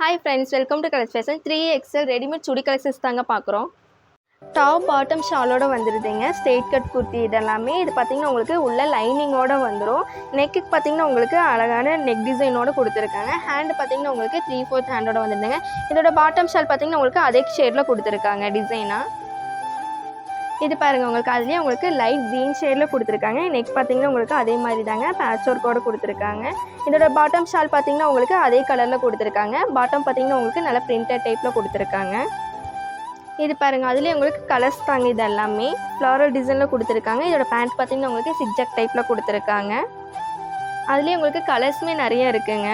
Hi friends, welcome to Colors Fashion. 3XL readymade chudi collections தாங்க பார்க்குறோம். Top bottom ஷாலோட வந்துடுதுங்க. ஸ்ட்ரெயிட் கட் குர்த்தி இதெல்லாமே. இது பார்த்தீங்கன்னா உங்களுக்கு உள்ள லைனிங்கோட வந்துடும். நெக்குக்கு பார்த்தீங்கன்னா உங்களுக்கு அழகான நெக் டிசைனோட கொடுத்துருக்காங்க. ஹேண்டு பார்த்தீங்கன்னா உங்களுக்கு 3/4 ஹேண்டோட வந்துடுதுங்க. இதோட பாட்டம் ஷால் பார்த்தீங்கன்னா உங்களுக்கு அதே ஷேடில் கொடுத்துருக்காங்க டிசைனாக. இது பாருங்கள், உங்களுக்கு அதுலேயே உங்களுக்கு லைட் க்ரீன் ஷேடில் கொடுத்துருக்காங்க. நெக் பார்த்தீங்கன்னா உங்களுக்கு அதே மாதிரி தாங்க பேட்ச் ஒர்க்கோடு கொடுத்துருக்காங்க. இதோட பாட்டம் ஷால் பார்த்தீங்கன்னா உங்களுக்கு அதே கலரில் கொடுத்துருக்காங்க. பாட்டம் பார்த்தீங்கன்னா உங்களுக்கு நல்லா பிரிண்டட் டைப்பில் கொடுத்துருக்காங்க. இது பாருங்கள், அதுலேயே உங்களுக்கு கலர்ஸ் தாங்க. இது எல்லாமே ஃப்ளாரல் டிசைனில் கொடுத்துருக்காங்க. இதோட பேண்ட் பார்த்தீங்கன்னா உங்களுக்கு சிக்ஜாக் டைப்பில் கொடுத்துருக்காங்க. அதுலேயே உங்களுக்கு கலர்ஸுமே நிறைய இருக்குங்க.